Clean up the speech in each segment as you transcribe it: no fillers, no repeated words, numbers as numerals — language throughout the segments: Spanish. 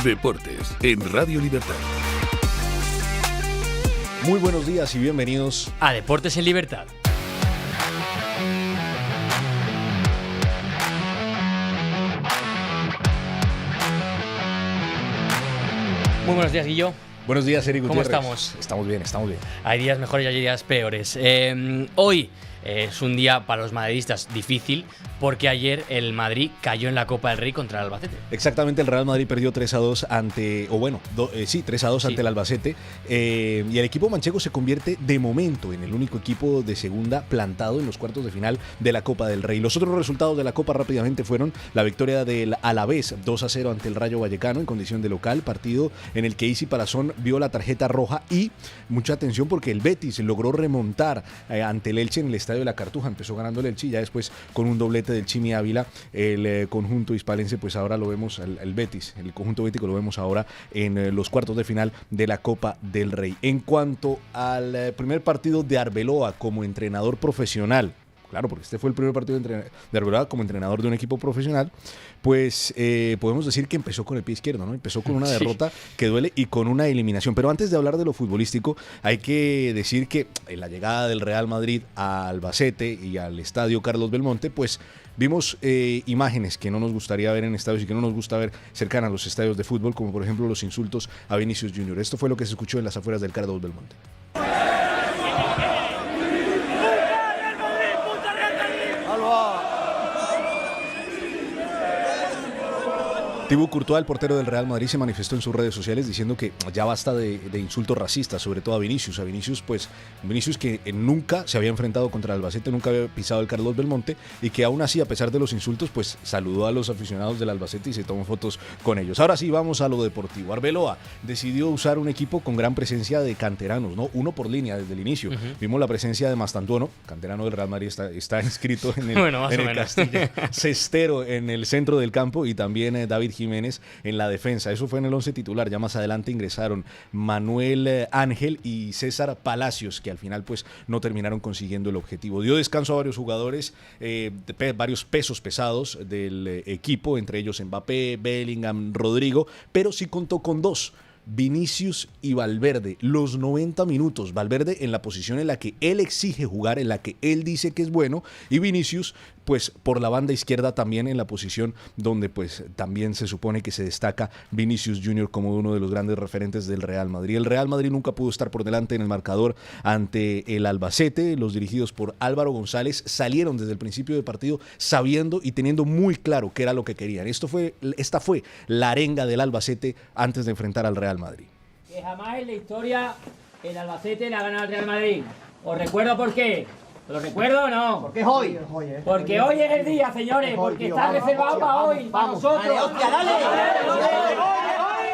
Deportes en Radio Libertad. Muy buenos días y bienvenidos a Deportes en Libertad. Muy buenos días, Guillo. Buenos días, Eric Gutiérrez. ¿Cómo estamos? Estamos bien, estamos bien. Hay días mejores y hay días peores. Hoy es un día para los madridistas difícil porque ayer el Madrid cayó en la Copa del Rey contra el Albacete. Exactamente, el Real Madrid perdió 3-2 ante, 3-2 ante el Albacete, y el equipo manchego se convierte de momento en el único equipo de segunda plantado en los cuartos de final de la Copa del Rey. Los otros resultados de la Copa rápidamente fueron la victoria del Alavés 2-0 ante el Rayo Vallecano en condición de local, partido en el que Isi Palazón vio la tarjeta roja y mucha atención porque el Betis logró remontar ante el Elche en el Estadio de la Cartuja. Empezó ganando el Elche y ya después con un doblete del Chimi Ávila, el conjunto hispalense, pues ahora lo vemos, el Betis, el conjunto bético lo vemos ahora en los cuartos de final de la Copa del Rey. En cuanto al primer partido de Arbeloa como entrenador profesional, claro, porque este fue el primer partido de Arbeloa como entrenador de un equipo profesional, pues podemos decir que empezó con el pie izquierdo, ¿no? Empezó con una derrota que duele y con una eliminación. Pero antes de hablar de lo futbolístico, hay que decir que en la llegada del Real Madrid a Albacete y al estadio Carlos Belmonte, pues vimos imágenes que no nos gustaría ver en estadios y que no nos gusta ver cercanas a los estadios de fútbol, como por ejemplo los insultos a Vinicius Junior. Esto fue lo que se escuchó en las afueras del Carlos Belmonte. Thibaut Courtois, el portero del Real Madrid, se manifestó en sus redes sociales diciendo que ya basta de insultos racistas, sobre todo a Vinicius. Vinicius que nunca se había enfrentado contra el Albacete, nunca había pisado el Carlos Belmonte y que aún así, a pesar de los insultos, pues saludó a los aficionados del Albacete y se tomó fotos con ellos. Ahora sí, vamos a lo deportivo. Arbeloa decidió usar un equipo con gran presencia de canteranos, ¿no? Uno por línea desde el inicio. Vimos la presencia de Mastantuono, canterano del Real Madrid, está inscrito en el Castilla. Cestero en el centro del campo y también David Jiménez en la defensa. Eso fue en el 11 titular. Ya más adelante ingresaron Manuel Ángel y César Palacios, que al final pues no terminaron consiguiendo el objetivo. Dio descanso a varios jugadores, varios pesos pesados del equipo, entre ellos Mbappé, Bellingham, Rodrigo, pero sí contó con dos: Vinicius y Valverde, los 90 minutos. Valverde en la posición en la que él exige jugar, en la que él dice que es bueno, y Vinicius pues por la banda izquierda también en la posición donde pues también se supone que se destaca Vinicius Junior como uno de los grandes referentes del Real Madrid. El Real Madrid nunca pudo estar por delante en el marcador ante el Albacete. Los dirigidos por Álvaro González salieron desde el principio del partido sabiendo y teniendo muy claro qué era lo que querían. Esta fue la arenga del Albacete antes de enfrentar al Real Madrid. Que jamás en la historia el Albacete le ha ganado al Real Madrid. Os recuerdo por qué. ¿Lo recuerdo o no? Porque es hoy. Porque hoy es el día, señores. Porque está reservado para hoy, para nosotros. Dale, hostia, dale.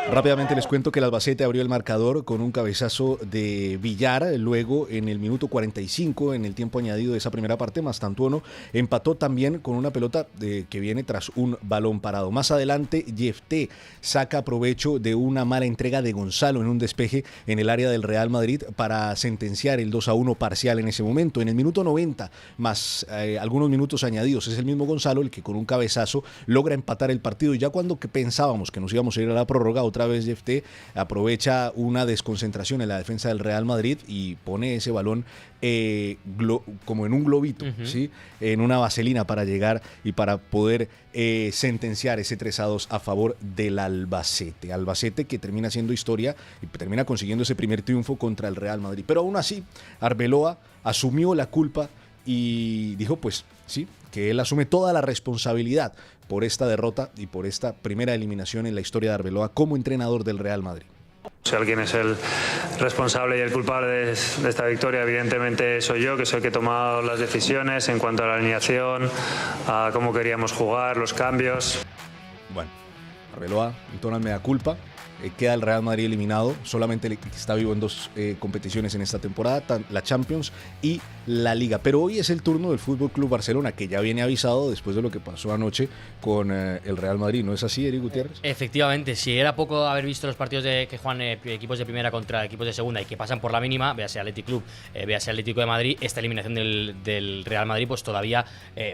Rápidamente les cuento que el Albacete abrió el marcador con un cabezazo de Villar. Luego, en el minuto 45, en el tiempo añadido de esa primera parte, Mastantuono empató también con una pelota que viene tras un balón parado. Más adelante, Yefté saca provecho de una mala entrega de Gonzalo en un despeje en el área del Real Madrid para sentenciar el 2-1 parcial en ese momento. En el minuto 90, más algunos minutos añadidos, es el mismo Gonzalo el que con un cabezazo logra empatar el partido. Y ya cuando pensábamos que nos íbamos a ir a la prórroga, otra vez Yefté aprovecha una desconcentración en la defensa del Real Madrid y pone ese balón como en un globito, ¿sí? En una vaselina para llegar y para poder sentenciar ese 3-2 a favor del Albacete. Albacete que termina haciendo historia y termina consiguiendo ese primer triunfo contra el Real Madrid. Pero aún así, Arbeloa asumió la culpa y dijo pues sí, que él asume toda la responsabilidad por esta derrota y por esta primera eliminación en la historia de Arbeloa como entrenador del Real Madrid. Si alguien es el responsable y el culpable de esta victoria, evidentemente soy yo, que soy el que he tomado las decisiones en cuanto a la alineación, a cómo queríamos jugar, los cambios. Bueno, Arbeloa entona el mea culpa, queda el Real Madrid eliminado, solamente está vivo en 2 competiciones en esta temporada, la Champions y la Liga. Pero hoy es el turno del Fútbol Club Barcelona, que ya viene avisado después de lo que pasó anoche con el Real Madrid. ¿No es así, Eric Gutiérrez? Efectivamente, si era poco haber visto los partidos que juegan equipos de primera contra equipos de segunda y que pasan por la mínima, véase Athletic Club, véase Atlético de Madrid, esta eliminación del Real Madrid pues todavía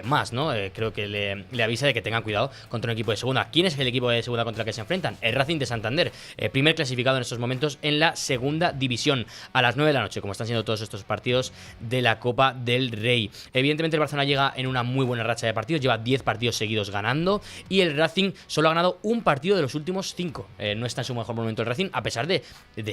más, ¿no? Creo que le avisa de que tengan cuidado contra un equipo de segunda. ¿Quién es el equipo de segunda contra el que se enfrentan? El Racing de Santander, primer clasificado en estos momentos en la segunda división, a las 9 de la noche, como están siendo todos estos partidos de la Copa del Rey. Evidentemente el Barcelona llega en una muy buena racha de partidos, lleva 10 partidos seguidos ganando, y el Racing solo ha ganado un partido de los últimos 5. No está en su mejor momento el Racing, a pesar de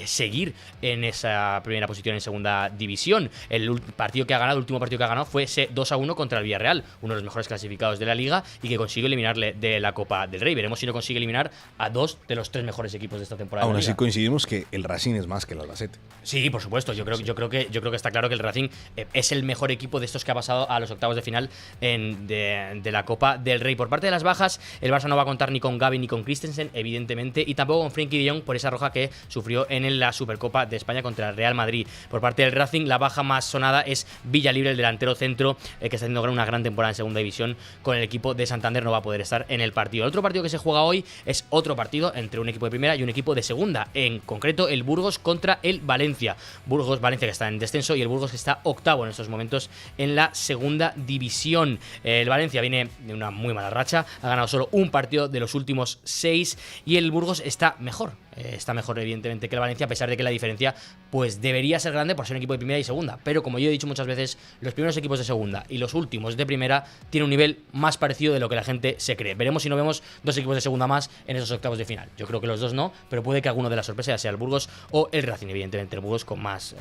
seguir en esa primera posición en segunda división. El último partido que ha ganado fue ese 2-1 contra el Villarreal, uno de los mejores clasificados de la Liga, y que consiguió eliminarle de la Copa del Rey. Veremos si no consigue eliminar a 2 de los 3 mejores equipos de esta temporada. Aún así coincidimos que el Racing es más que el Albacete. Sí, por supuesto. Yo creo que está claro que el Racing es el mejor equipo de estos que ha pasado a los octavos de final de la Copa del Rey. Por parte de las bajas, el Barça no va a contar ni con Gavi ni con Christensen, evidentemente, y tampoco con Frenkie de Jong por esa roja que sufrió en la Supercopa de España contra el Real Madrid. Por parte del Racing, la baja más sonada es Villalibre, el delantero centro, que está haciendo una gran temporada en segunda división con el equipo de Santander. No va a poder estar en el partido. El otro partido que se juega hoy es otro partido entre un equipo de primera y un equipo de segunda, en concreto el Burgos contra el Valencia. Valencia que está en descenso y el Burgos que está octavo en estos momentos en la segunda división. El Valencia viene de una muy mala racha, ha ganado solo un partido de los últimos 6 y el Burgos está mejor. Está mejor evidentemente que el Valencia, a pesar de que la diferencia pues debería ser grande por ser un equipo de primera y segunda, pero como yo he dicho muchas veces, los primeros equipos de segunda y los últimos de primera tienen un nivel más parecido de lo que la gente se cree. Veremos si no vemos 2 equipos de segunda más en esos octavos de final. Yo creo que los 2 no, pero puede que alguno de las sorpresas sea el Burgos o el Racing, evidentemente el Burgos con más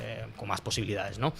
posibilidades, ¿no?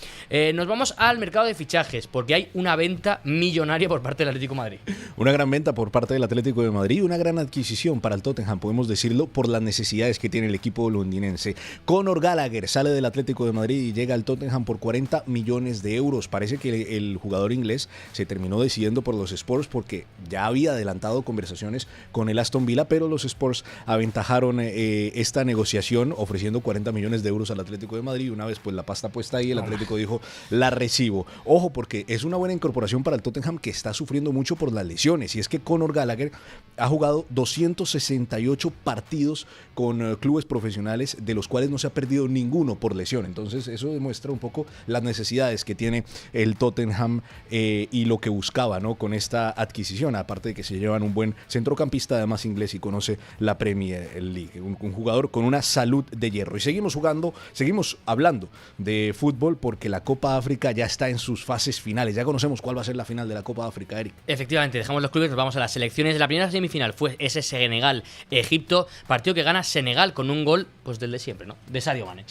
Nos vamos al mercado de fichajes, porque hay una venta millonaria por parte del Atlético de Madrid. Una gran venta por parte del Atlético de Madrid, una gran adquisición para el Tottenham, podemos decirlo, por las necesidades que tiene el equipo londinense. Conor Gallagher sale del Atlético de Madrid y llega al Tottenham por 40 millones de euros. Parece que el jugador inglés se terminó decidiendo por los Spurs porque ya había adelantado conversaciones con el Aston Villa, pero los Spurs aventajaron esta negociación ofreciendo 40 millones de euros al Atlético de Madrid, y una vez pues la pasta puesta ahí, el Atlético dijo, la recibo. Ojo, porque es una buena incorporación para el Tottenham, que está sufriendo mucho por las lesiones, y es que Conor Gallagher ha jugado 268 partidos con clubes profesionales, de los cuales no se ha perdido ninguno por lesión. Entonces eso demuestra un poco las necesidades que tiene el Tottenham y lo que buscaba, ¿no?, con esta adquisición, aparte de que se llevan un buen centrocampista, además inglés, y conoce la Premier League, un jugador con una salud de hierro. Y seguimos hablando de fútbol, porque la Copa África ya está en sus fases finales. Ya conocemos cuál va a ser la final de la Copa África, Eric. Efectivamente, dejamos los clubes, nos vamos a las selecciones. La primera semifinal fue ese Senegal-Egipto, partido que gana Senegal con un gol pues del de siempre, ¿no?, de Sadio Mané.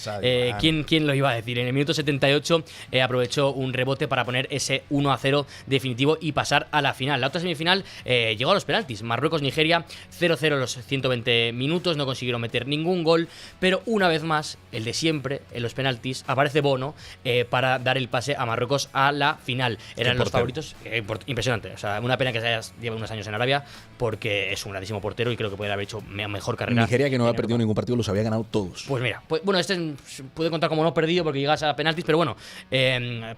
¿Quién lo iba a decir? En el minuto 78 aprovechó un rebote para poner ese 1-0 definitivo y pasar a la final. La otra semifinal llegó a los penaltis. Marruecos-Nigeria 0-0 los 120 minutos, no consiguieron meter ningún gol, pero una vez más, el de siempre, en los penaltis, aparece Bono para dar el pase a Marruecos a la final. Eran los favoritos. Impresionante. O sea, una pena que se haya llevado unos años en Arabia, porque es un grandísimo portero y creo que podría haber hecho mejor carrera. Nigeria, que no había perdido ningún partido, los había ganado todos. Pues mira, bueno, este puede contar como no perdido porque llegas a penaltis, pero bueno,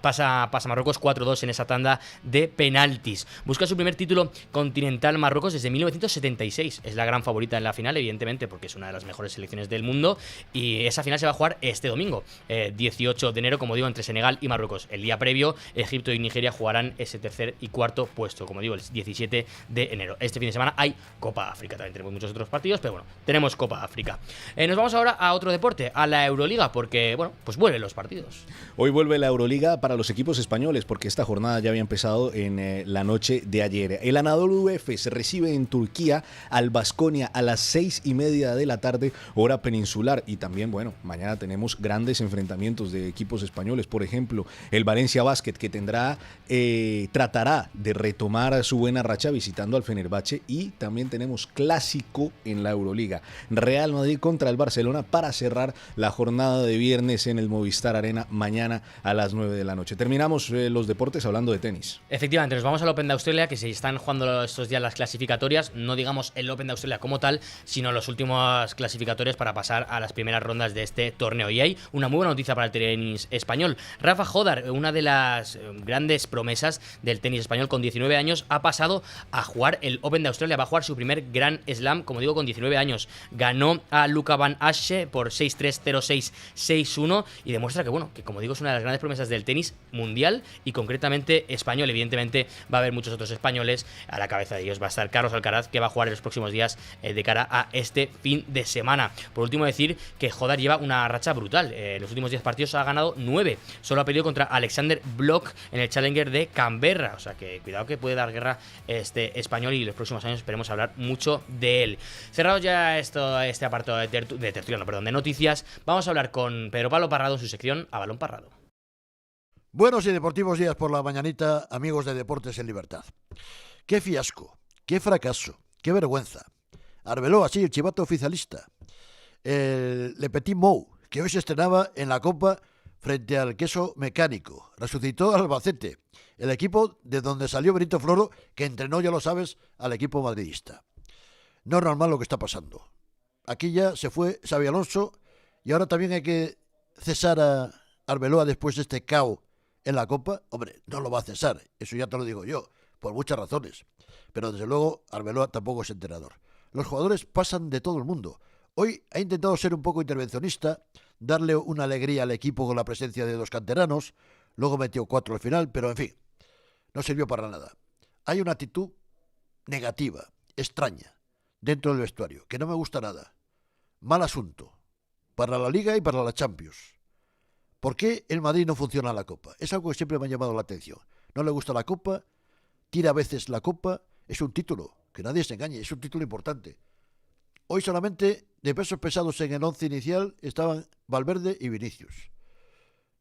pasa Marruecos 4-2 en esa tanda de penaltis. Busca su primer título continental Marruecos desde 1976. Es la gran favorita en la final, evidentemente, porque es una de las mejores selecciones del mundo, y esa final se va a jugar este domingo, 18 de enero, como digo, entre Senegal y Marruecos. El día previo, Egipto y Nigeria jugarán ese tercer y cuarto puesto, como digo, el 17 de enero. Este fin de semana hay Copa África, también tenemos muchos otros partidos, pero bueno, tenemos Copa África. Nos vamos ahora a otro deporte, a la Euroliga, porque, bueno, pues vuelven los partidos. Hoy vuelve la Euroliga para los equipos españoles, porque esta jornada ya había empezado en la noche de ayer. El Anadolu Efes recibe en Turquía al Baskonia a las 6:30 de la tarde, hora peninsular. Y también, bueno, mañana tenemos grandes enfrentamientos de equipos españoles. Por ejemplo, el Valencia Basket, que tratará de retomar su buena racha visitando al Fenerbahce. Y también tenemos clásico en la Euroliga. Real Real Madrid contra el Barcelona para cerrar la jornada de viernes en el Movistar Arena mañana a las 9 de la noche. Terminamos los deportes hablando de tenis. Efectivamente, nos vamos al Open de Australia, que se están jugando estos días las clasificatorias, no digamos el Open de Australia como tal, sino los últimos clasificatorios para pasar a las primeras rondas de este torneo. Y hay una muy buena noticia para el tenis español. Rafa Jodar, una de las grandes promesas del tenis español, con 19 años, ha pasado a jugar el Open de Australia. Va a jugar su primer Grand Slam, como digo, con 19 años. Ganó a Luca Van Assche por 6-3, 0-6, 6-1 y demuestra que, bueno, que como digo, es una de las grandes promesas del tenis mundial y concretamente español. Evidentemente va a haber muchos otros españoles. A la cabeza de ellos va a estar Carlos Alcaraz, que va a jugar en los próximos días de cara a este fin de semana. Por último, decir que Jodar lleva una racha brutal. En los últimos 10 partidos ha ganado 9. Solo ha perdido contra Alexander Bloch en el Challenger de Canberra. O sea que cuidado, que puede dar guerra este español y los próximos años esperemos hablar mucho de él. Cerrado ya este apartado de noticias, vamos a hablar con Pedro Pablo Parrado en su sección A Balón Parrado. Buenos y deportivos días por la mañanita, amigos de Deportes en Libertad. Qué fiasco, qué fracaso, qué vergüenza. Arbeloa, sí, el chivato oficialista. El Le Petit Mou, que hoy se estrenaba en la Copa frente al Queso Mecánico. Resucitó al Albacete, el equipo de donde salió Benito Floro, que entrenó, ya lo sabes, al equipo madridista. No es normal lo que está pasando. Aquí ya se fue Xabi Alonso y ahora también hay que cesar a Arbeloa después de este caos en la Copa. Hombre, no lo va a cesar, eso ya te lo digo yo, por muchas razones. Pero desde luego Arbeloa tampoco es entrenador. Los jugadores pasan de todo el mundo. Hoy ha intentado ser un poco intervencionista, darle una alegría al equipo con la presencia de 2 canteranos, luego metió 4 al final, pero en fin, no sirvió para nada. Hay una actitud negativa, extraña, dentro del vestuario, que no me gusta nada. Mal asunto, para la Liga y para la Champions. ¿Por qué el Madrid no funciona en la Copa? Es algo que siempre me ha llamado la atención. No le gusta la Copa, tira a veces la Copa, es un título, que nadie se engañe, es un título importante. Hoy solamente de pesos pesados en el 11 inicial estaban Valverde y Vinicius.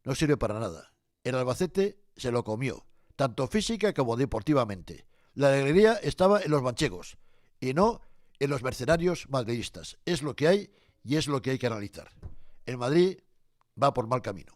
No sirve para nada. El Albacete se lo comió, tanto física como deportivamente. La alegría estaba en los manchegos y no en los mercenarios madridistas. Es lo que hay y es lo que hay que analizar. El Madrid va por mal camino.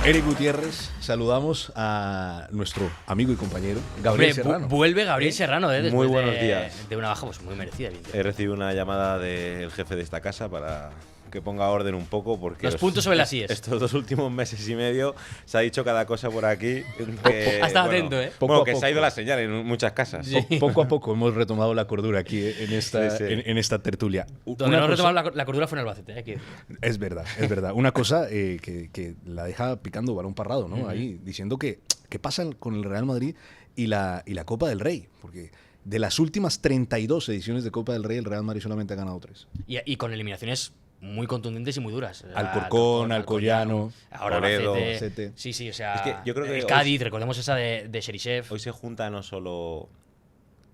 Eric Gutiérrez, saludamos a nuestro amigo y compañero Gabriel Serrano. Vuelve Gabriel Serrano, después muy buenos días. De una baja pues muy merecida. He recibido una llamada del jefe de esta casa para que ponga orden un poco porque los puntos sobre las IES. Estos 2 últimos meses y medio se ha dicho cada cosa por aquí que, ha estado atento, ¿eh? Se ha ido la señal en muchas casas. Sí. Poco a poco hemos retomado la cordura aquí en esta tertulia. Donde no retomamos la cordura fue en Albacete. Es verdad. Una cosa que la deja picando Balón Parrado, ¿no? Ahí diciendo que qué pasa con el Real Madrid y la Copa del Rey, porque de las últimas 32 ediciones de Copa del Rey el Real Madrid solamente ha ganado 3. Y con eliminaciones muy contundentes y muy duras. Alcorcón, Alcoyano, ahora Albacete. Sí, o sea, es que yo creo que el Cádiz, recordemos esa de Sherichev. Hoy se junta no solo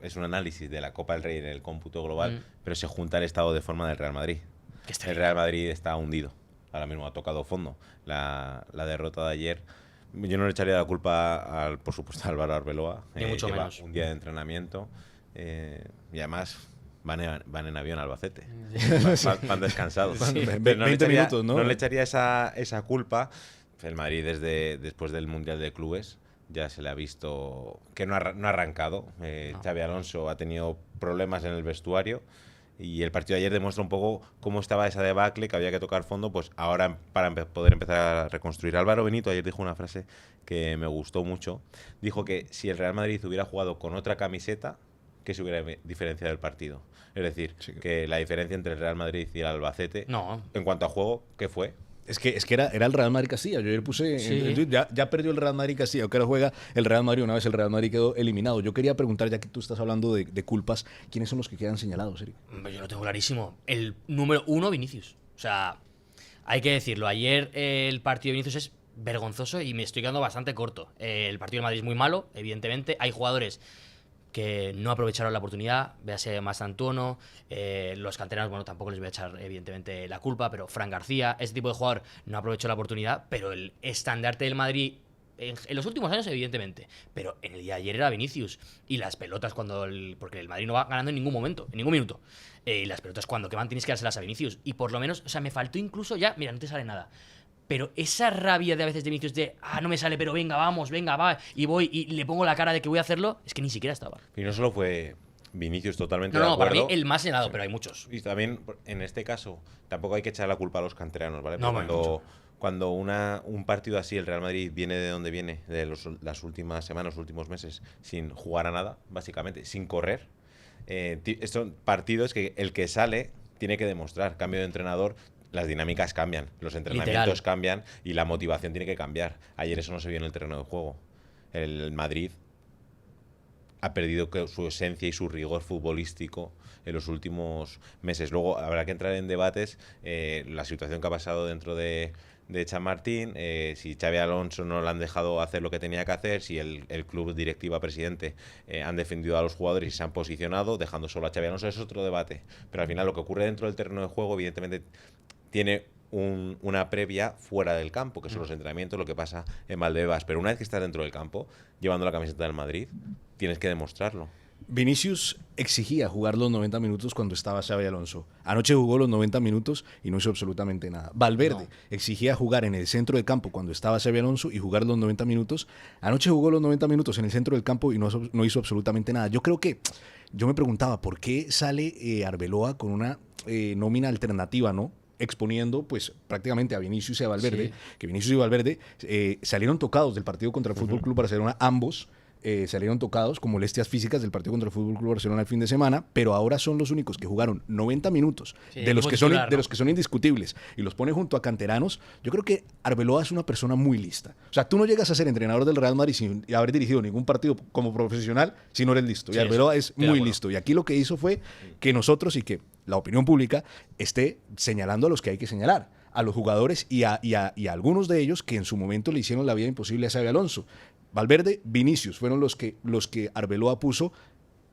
es un análisis de la Copa del Rey en el cómputo global, pero se junta el estado de forma del Real Madrid. El Real Madrid está hundido. Ahora mismo ha tocado fondo. La derrota de ayer, yo no le echaría la culpa, por supuesto, a Álvaro Arbeloa. Ni mucho lleva menos. Un día de entrenamiento y además van en avión a Albacete. Van descansados. Sí. 20 minutos, ¿no? No le echaría esa culpa. El Madrid después del Mundial de Clubes ya se le ha visto que no ha arrancado. No. Xabi Alonso ha tenido problemas en el vestuario y el partido de ayer demuestra un poco cómo estaba esa debacle, que había que tocar fondo, pues ahora para poder empezar a reconstruir. Álvaro Benito ayer dijo una frase que me gustó mucho. Dijo que si el Real Madrid hubiera jugado con otra camiseta, que se hubiera diferenciado el partido. Es decir, que la diferencia entre el Real Madrid y el Albacete, en cuanto a juego, ¿qué fue? Es que era el Real Madrid Castilla. Yo ayer puse ya perdió el Real Madrid Castilla. Que ahora juega el Real Madrid. Una vez el Real Madrid quedó eliminado. Yo quería preguntar, ya que tú estás hablando de culpas, ¿quiénes son los que quedan señalados, Eric? Yo lo tengo clarísimo. El número 1, Vinicius. O sea, hay que decirlo. Ayer el partido de Vinicius es vergonzoso y me estoy quedando bastante corto. El partido de Madrid es muy malo, evidentemente. Hay jugadores que no aprovecharon la oportunidad, véase Mastantuono, los canteranos, bueno, tampoco les voy a echar evidentemente la culpa, pero Fran García, ese tipo de jugador no aprovechó la oportunidad, pero el estandarte del Madrid en los últimos años, evidentemente, pero en el día de ayer era Vinicius, y las pelotas porque el Madrid no va ganando en ningún momento, en ningún minuto, y las pelotas cuando queman tienes que dárselas a Vinicius, y por lo menos, o sea, me faltó incluso ya, mira, no te sale nada, pero esa rabia de a veces de Vinicius de, no me sale, pero venga, vamos, venga, va, y voy, y le pongo la cara de que voy a hacerlo, es que ni siquiera estaba. Y no solo fue Vinicius, totalmente No, de no, para acuerdo. mí el más señalado, Sí. pero hay muchos. Y también, en este caso, tampoco hay que echar la culpa a los canteranos, ¿vale? No, Pero cuando un partido así, el Real Madrid viene de donde viene, de las últimas semanas, los últimos meses, sin jugar a nada, básicamente, sin correr, estos partidos que el que sale tiene que demostrar, cambio de entrenador, las dinámicas cambian, los entrenamientos Literal. cambian y la motivación tiene que cambiar. Ayer eso no se vio en el terreno de juego. El Madrid ha perdido su esencia y su rigor futbolístico en los últimos meses. Luego habrá que entrar en debates, la situación que ha pasado dentro de Chamartín, si Xabi Alonso no le han dejado hacer lo que tenía que hacer, si el club, directiva, presidente han defendido a los jugadores y se han posicionado, dejando solo a Xabi Alonso, es otro debate. Pero al final lo que ocurre dentro del terreno de juego, evidentemente, tiene una previa fuera del campo, que son los entrenamientos, lo que pasa en Valdebebas. Pero una vez que estás dentro del campo, llevando la camiseta del Madrid, tienes que demostrarlo. Vinicius exigía jugar los 90 minutos cuando estaba Xabi Alonso. Anoche jugó los 90 minutos y no hizo absolutamente nada. Valverde exigía jugar en el centro del campo cuando estaba Xabi Alonso y jugar los 90 minutos. Anoche jugó los 90 minutos en el centro del campo y no hizo absolutamente nada. Yo me preguntaba por qué sale Arbeloa con una nómina alternativa, ¿no? Exponiendo pues prácticamente a Vinicius y a Valverde, Sí. que Vinicius y Valverde salieron tocados del partido contra el Fútbol Club Barcelona, ambos salieron tocados con molestias físicas del partido contra el Fútbol Club Barcelona el fin de semana, pero ahora son los únicos que jugaron 90 minutos Sí, de los equipo que son titular, de ¿no? los que son indiscutibles y los pone junto a canteranos. Yo creo que Arbeloa es una persona muy lista. O sea, tú no llegas a ser entrenador del Real Madrid sin haber dirigido ningún partido como profesional si no eres listo. Y Sí, Arbeloa eso, es estoy de muy acuerdo. listo. Y aquí lo que hizo fue que nosotros y que la opinión pública esté señalando a los que hay que señalar, a los jugadores y a algunos de ellos que en su momento le hicieron la vida imposible a Xabi Alonso. Valverde, Vinicius fueron los que Arbeloa puso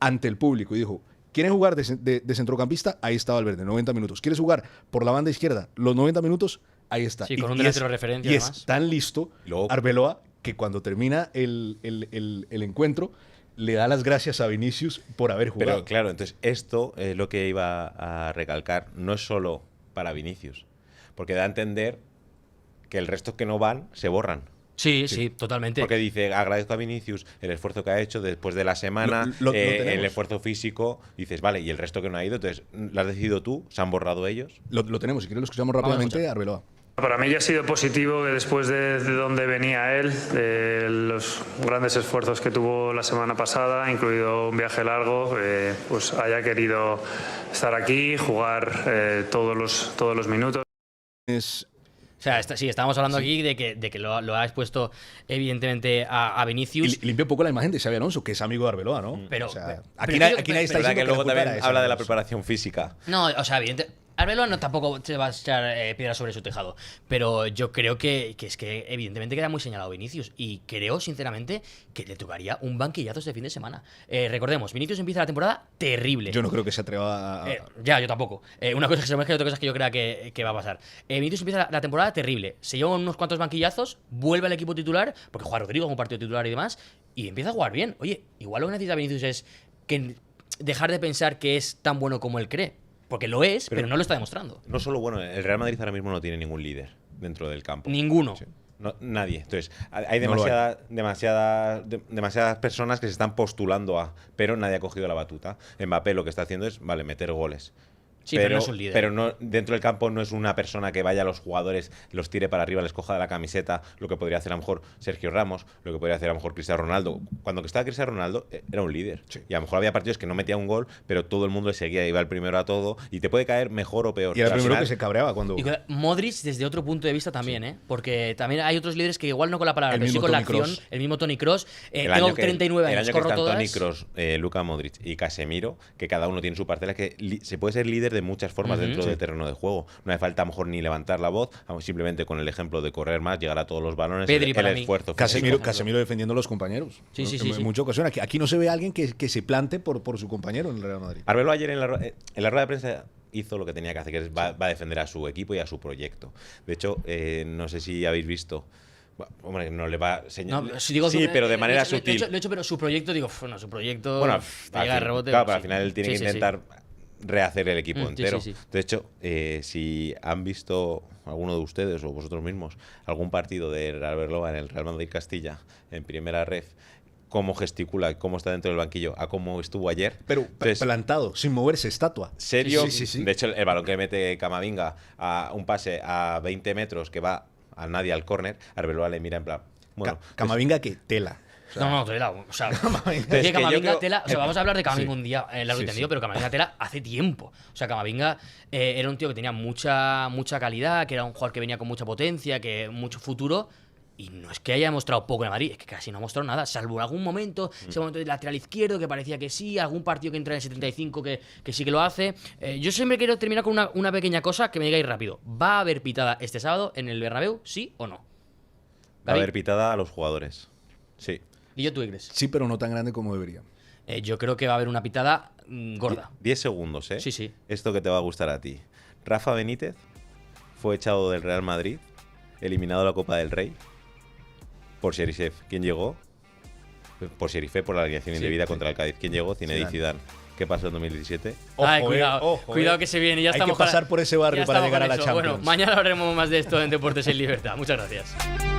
ante el público y dijo: ¿quieren jugar de centrocampista? Ahí está Valverde, 90 minutos. ¿Quieres jugar por la banda izquierda? Los 90 minutos, ahí está. Sí, con un delantero de referencia, y además. es tan listo Luego- Arbeloa que cuando termina el encuentro le da las gracias a Vinicius por haber jugado. Pero claro, entonces esto es lo que iba a recalcar, no es solo para Vinicius, porque da a entender que el resto que no van se borran. Sí, totalmente. Porque dice, agradezco a Vinicius el esfuerzo que ha hecho después de la semana, Lo tenemos. el esfuerzo físico, dices, vale, y el resto que no ha ido, entonces, ¿lo has decidido tú? ¿Se han borrado ellos? Lo tenemos, si quieres lo escuchamos Vamos a rápidamente, escuchar. Arbeloa. Para mí ya ha sido positivo que después de donde venía él, de los grandes esfuerzos que tuvo la semana pasada, incluido un viaje largo, pues haya querido estar aquí, jugar todos los minutos. O sea, sí, estábamos hablando aquí de que lo ha expuesto evidentemente a Vinicius. Y limpia un poco la imagen de Xabi Alonso, que es amigo de Arbeloa, ¿no? Pero- O sea, pero- aquí pero- nadie está ¿Verdad diciendo que luego la culpa también era de habla de la Xabi Alonso. preparación física? No, o sea, evidentemente. Arbeloa no tampoco se va a echar piedras sobre su tejado, pero yo creo que es que evidentemente queda muy señalado Vinicius y creo sinceramente que le tocaría un banquillazo este fin de semana. Recordemos, Vinicius empieza la temporada terrible. Yo no creo que se atreva a... Ya, yo tampoco. Una cosa es que se mezcla y otra cosa es que yo crea que va a pasar. Vinicius empieza la temporada terrible, se lleva unos cuantos banquillazos, vuelve al equipo titular, porque juega Rodrigo como partido titular y demás, y empieza a jugar bien. Oye, igual lo que necesita Vinicius es que dejar de pensar que es tan bueno como él cree. Porque lo es, pero no lo está demostrando. No solo, bueno, el Real Madrid ahora mismo no tiene ningún líder dentro del campo. Ninguno. Sí. No, nadie. Entonces, hay No lo hay. demasiadas personas que se están postulando pero nadie ha cogido la batuta. Mbappé lo que está haciendo es, vale, meter goles. Sí, pero no es un líder. Pero no, dentro del campo no es una persona que vaya a los jugadores, los tire para arriba, les coja de la camiseta, lo que podría hacer a lo mejor Sergio Ramos, lo que podría hacer a lo mejor Cristiano Ronaldo. Cuando estaba Cristiano Ronaldo era un líder. Y a lo mejor había partidos que no metía un gol, pero todo el mundo le seguía, iba el primero a todo, y te puede caer mejor o peor. Y era el Pero al primero final- que se cabreaba cuando... Y Modric desde otro punto de vista también, ¿eh? Porque también hay otros líderes que igual no con la palabra, El pero sí mismo con la Toni acción. Kroos. El mismo Toni Kroos. El Tengo año que- 39 el años, año que corro están todas. Toni Kroos, Luka Modric y Casemiro, que cada uno tiene su parcela, que se puede ser líder de muchas formas dentro del terreno de juego. No hace falta a lo mejor ni levantar la voz, simplemente con el ejemplo de correr más, llegar a todos los balones, Pedri, el para mí. esfuerzo. Casemiro defendiendo a los compañeros. Sí, ¿no? sí, sí, En sí. muchas ocasiones. Aquí no se ve a alguien que se plante por su compañero en el Real Madrid. Arbeloa ayer en la rueda de prensa hizo lo que tenía que hacer, que es va a defender a su equipo y a su proyecto. De hecho, no sé si habéis visto. Hombre, no le va a señalar. No, si digo sí, pero de manera sutil. Lo he hecho, pero su proyecto, digo, bueno, su proyecto. Bueno, te llega el rebote. claro, pues pero sí. al final él tiene que Sí, sí, sí. intentar rehacer el equipo Sí, entero. sí, sí. De hecho, si han visto alguno de ustedes o vosotros mismos algún partido de Arbeloa en el Real Madrid Castilla en primera ref, cómo gesticula, cómo está dentro del banquillo, a cómo estuvo ayer. Pero Entonces, plantado, sin moverse, estatua. serio. Sí. De hecho, el balón que mete Camavinga a un pase a 20 metros que va a nadie al córner, Arbeloa le mira en plan. Bueno, Camavinga que tela. No, tela. O sea, Entonces, que que yo Camavinga creo- tela. O sea, vamos a hablar de Camavinga un día largo y Sí, tendido, sí. pero Camavinga tela hace tiempo. O sea, Camavinga era un tío que tenía mucha calidad, que era un jugador que venía con mucha potencia, que mucho futuro. Y no es que haya mostrado poco en Madrid, es que casi no ha mostrado nada, salvo en algún momento, ese momento de lateral izquierdo que parecía que sí, algún partido que entra en el 75 que sí que lo hace. Yo siempre quiero terminar con una pequeña cosa que me digáis rápido. ¿Va a haber pitada este sábado en el Bernabéu, sí o no? va a David, haber pitada a los jugadores. Sí. ¿y yo tú qué crees? Sí, pero no tan grande como debería. Yo creo que va a haber una pitada gorda. 10 segundos, ¿eh? Sí, sí. Esto que te va a gustar a ti. Rafa Benítez fue echado del Real Madrid, eliminado de la Copa del Rey, por Sheriff. ¿Quién llegó? Por Sheriff, por la alineación indebida contra el Cádiz. ¿Quién llegó? Zinedine Zidane. ¿Qué pasó en 2017? Ay, cuidado, cuidado que se viene. Ya Hay estamos que pasar por ese barrio ya para estamos llegar a con la eso. Champions. Bueno, mañana hablaremos más de esto en Deportes en Libertad. Muchas gracias.